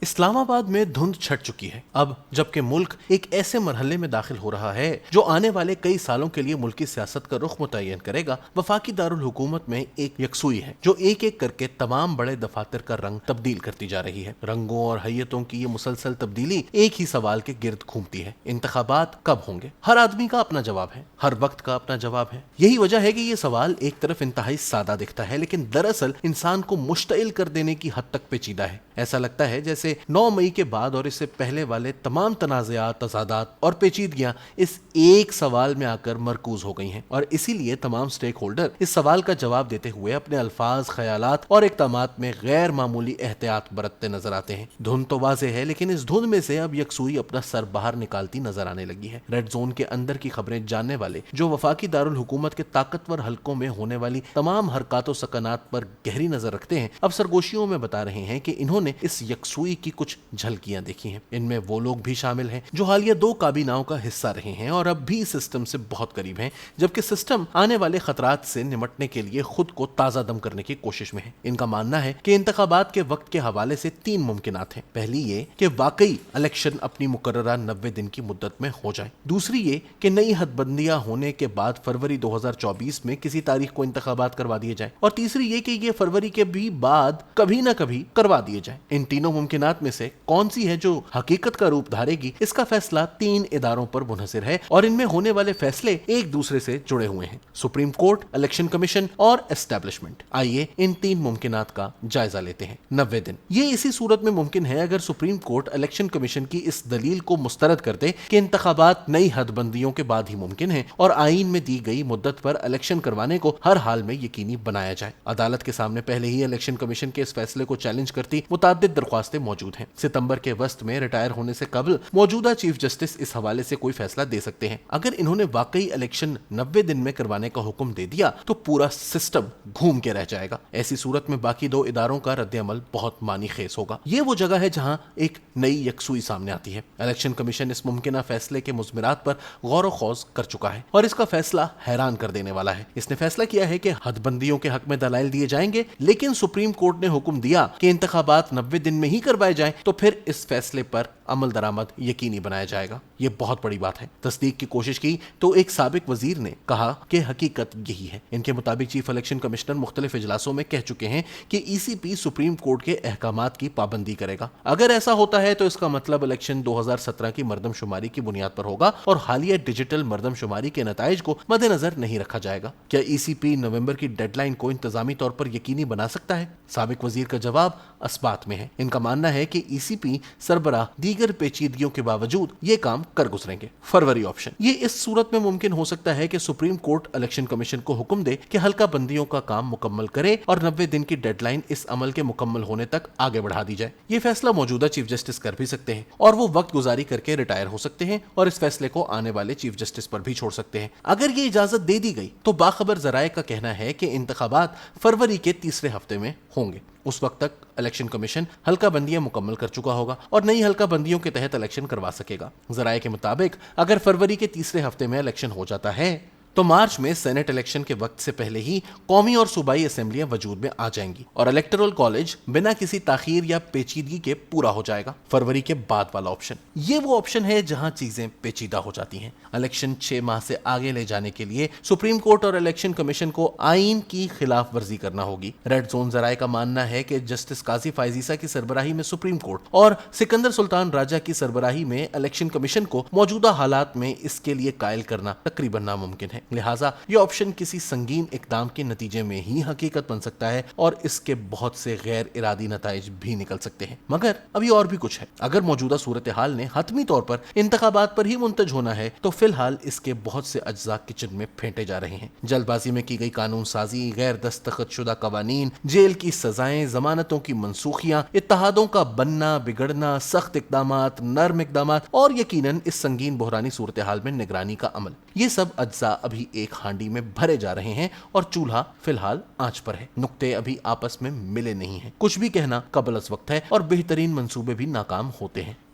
اسلام آباد میں دھند چھٹ چکی ہے اب جبکہ ملک ایک ایسے مرحلے میں داخل ہو رہا ہے جو آنے والے کئی سالوں کے لیے ملکی سیاست کا رخ متعین کرے گا۔ وفاقی دارالحکومت میں ایک یکسوئی ہے جو ایک ایک کر کے تمام بڑے دفاتر کا رنگ تبدیل کرتی جا رہی ہے۔ رنگوں اور حیتوں کی یہ مسلسل تبدیلی ایک ہی سوال کے گرد گھومتی ہے، انتخابات کب ہوں گے؟ ہر آدمی کا اپنا جواب ہے، ہر وقت کا اپنا جواب ہے۔ یہی وجہ ہے کہ یہ سوال ایک طرف انتہائی سادہ دکھتا ہے لیکن دراصل انسان کو مشتعل کر دینے کی حد تک پیچیدہ ہے۔ ایسا لگتا ہے جیسے 9 مئی کے بعد اور اس سے پہلے والے تمام تنازعات، تضادات اور پیچیدگیاں اس ایک سوال میں آ کر مرکوز ہو گئی ہیں، اور اسی لیے تمام سٹیک ہولڈر اس سوال کا جواب دیتے ہوئے اپنے الفاظ، خیالات اور اقدامات میں غیر معمولی احتیاط برتتے نظر آتے ہیں۔ دھند تو واضح ہے لیکن اس دھند میں سے اب یکسوئی اپنا سر باہر نکالتی نظر آنے لگی ہے۔ ریڈ زون کے اندر کی خبریں جاننے والے جو وفاقی دارالحکومت کے طاقتور حلقوں میں ہونے والی تمام حرکات و سکنات پر گہری نظر رکھتے ہیں، اب سرگوشیوں میں بتا رہے ہیں کہ انہوں نے اس یکسوئی کی کچھ جھلکیاں دیکھی ہیں۔ ان میں وہ لوگ بھی شامل ہیں جو حالیہ 2 کابیناؤں کا حصہ رہے ہیں اور اب بھی سسٹم سے بہت قریب ہیں، جبکہ سسٹم آنے والے خطرات سے نمٹنے کے لیے خود کو تازہ دم کرنے کی کوشش میں ہے۔ ان کا ماننا ہے کہ انتخابات کے وقت کے حوالے سے 3 ممکنات ہیں۔ پہلی یہ کہ واقعی الیکشن اپنی مقررہ 90 دن کی مدت میں ہو جائے۔ دوسری یہ کہ نئی حد بندیاں ہونے کے بعد فروری 2024 میں کسی تاریخ کو انتخابات کروا دیے جائیں، اور تیسری یہ کہ یہ فروری کے بھی بعد کبھی نہ کبھی کروا دیے جائیں۔ ان تینوں ممکنات میں سے کون سی ہے جو حقیقت کا روپ دھارے گی، اس کا فیصلہ 3 اداروں پر منحصر ہے اور ان میں ہونے والے فیصلے ایک دوسرے سے جڑے ہوئے ہیں: سپریم کورٹ، الیکشن کمیشن اور اسٹیبلشمنٹ۔ آئیے ان 3 ممکنات کا جائزہ لیتے ہیں۔ 90 دن یہ اسی صورت میں ممکن ہے اگر سپریم کورٹ الیکشن کمیشن کی اس دلیل کو مسترد کر دے کہ انتخابات نئی حد بندیوں کے بعد ہی ممکن ہیں اور آئین میں دی گئی مدت پر الیکشن کروانے کو ہر حال میں یقینی بنایا جائے۔ عدالت کے سامنے پہلے ہی الیکشن کمیشن کے اس فیصلے کو چیلنج کرتی متعدد درخواستیں موجود ہیں۔ ستمبر کے وسط میں ریٹائر ہونے سے قبل موجودہ چیف جسٹس اس حوالے سے کوئی فیصلہ دے سکتے ہیں۔ اگر انہوں نے واقعی الیکشن 90 دن میں کروانے کا حکم دے دیا تو پورا سسٹم گھوم کے رہ جائے گا۔ ایسی صورت میں باقی 2 اداروں کا رد عمل بہت معنی خیز ہوگا۔ یہ وہ جگہ ہے جہاں ایک نئی یکسوئی سامنے آتی ہے۔ الیکشن کمیشن اس ممکنہ فیصلے کے مضمرات پر غور و خوض کر چکا ہے اور اس کا فیصلہ حیران کر دینے والا ہے۔ اس نے فیصلہ کیا ہے کہ حد بندیوں کے حق میں دلائل دیے جائیں گے، لیکن سپریم کورٹ نے حکم دیا کہ انتخابات 90 دن میں ہی کروائے جائیں تو پھر اس فیصلے پر عمل درآمد یقینی بنایا جائے گا۔ یہ بہت بڑی بات ہے۔ تصدیق کی کوشش کی تو ایک سابق وزیر نے کہا کہ حقیقت یہی ہے۔ ان کے مطابق چیف الیکشن کمشنر مختلف اجلاسوں میں کہہ چکے ہیں کہ ای سی پی سپریم کورٹ کے احکامات کی پابندی کرے گا۔ اگر ایسا ہوتا ہے تو اس کا مطلب الیکشن 2017 کی مردم شماری کی بنیاد پر ہوگا اور حالیہ ڈیجیٹل مردم شماری کے نتائج کو مد نظر نہیں رکھا جائے گا۔ کیا ای سی پی نومبر کی ڈیڈ لائن کو انتظامی طور پر یقینی بنا سکتا ہے؟ سابق وزیر کا جواب اسبات میں ہے۔ ان کا ماننا ہے کہ ای سی پی سربراہ دیگر پیچیدگیوں کے باوجود یہ کام کر گزریں گے۔ فروری آپشن یہ اس صورت میں ممکن ہو سکتا ہے کہ سپریم کورٹ الیکشن کمیشن کو حکم دے کہ حلقہ بندیوں کا کام مکمل کرے اور 90 دن کی ڈیڈ لائن اس عمل کے مکمل ہونے تک آگے بڑھا دی جائے۔ یہ فیصلہ موجودہ چیف جسٹس کر بھی سکتے ہیں اور وہ وقت گزاری کر کے ریٹائر ہو سکتے ہیں اور اس فیصلے کو آنے والے چیف جسٹس پر بھی چھوڑ سکتے ہیں۔ اگر یہ اجازت دے دی گئی تو باخبر ذرائع کا کہنا ہے کہ انتخابات فروری کے تیسرے ہفتے میں ہوں گے۔ اس وقت تک الیکشن کمیشن حلقہ بندیاں مکمل کر چکا ہوگا اور نئی حلقہ بندیوں کے تحت الیکشن کروا سکے گا۔ ذرائع کے مطابق اگر فروری کے تیسرے ہفتے میں الیکشن ہو جاتا ہے تو مارچ میں سینٹ الیکشن کے وقت سے پہلے ہی قومی اور صوبائی اسمبلیاں وجود میں آ جائیں گی اور الیکٹورل کالج بنا کسی تاخیر یا پیچیدگی کے پورا ہو جائے گا۔ فروری کے بعد والا آپشن یہ وہ آپشن ہے جہاں چیزیں پیچیدہ ہو جاتی ہیں۔ الیکشن 6 ماہ سے آگے لے جانے کے لیے سپریم کورٹ اور الیکشن کمیشن کو آئین کی خلاف ورزی کرنا ہوگی۔ ریڈ زون ذرائع کا ماننا ہے کہ جسٹس قاضی فائزیسا کی سربراہی میں سپریم کورٹ اور سکندر سلطان راجہ کی سربراہی میں الیکشن کمیشن کو موجودہ حالات میں اس کے لیے قائل کرنا تقریباً ناممکن ہے۔ لہٰذا یہ آپشن کسی سنگین اقدام کے نتیجے میں ہی حقیقت بن سکتا ہے اور اس کے بہت سے غیر ارادی نتائج بھی نکل سکتے ہیں۔ مگر ابھی اور بھی کچھ ہے۔ اگر موجودہ صورتحال نے حتمی طور پر انتخابات پر ہی منتج ہونا ہے تو فی الحال اس کے بہت سے اجزاء کچن میں پھینٹے جا رہے ہیں۔ جلد بازی میں کی گئی قانون سازی، غیر دستخط شدہ قوانین، جیل کی سزائیں، ضمانتوں کی منسوخیاں، اتحادوں کا بننا بگڑنا، سخت اقدامات، نرم اقدامات اور یقیناً اس سنگین بحرانی صورتحال میں نگرانی کا عمل، یہ سب اجزاء ابھی ایک ہانڈی میں بھرے جا رہے ہیں اور چولہا فی الحال آنچ پر ہے۔ نقطے ابھی آپس میں ملے نہیں ہیں۔ کچھ بھی کہنا قبل از وقت ہے اور بہترین منصوبے بھی ناکام ہوتے ہیں۔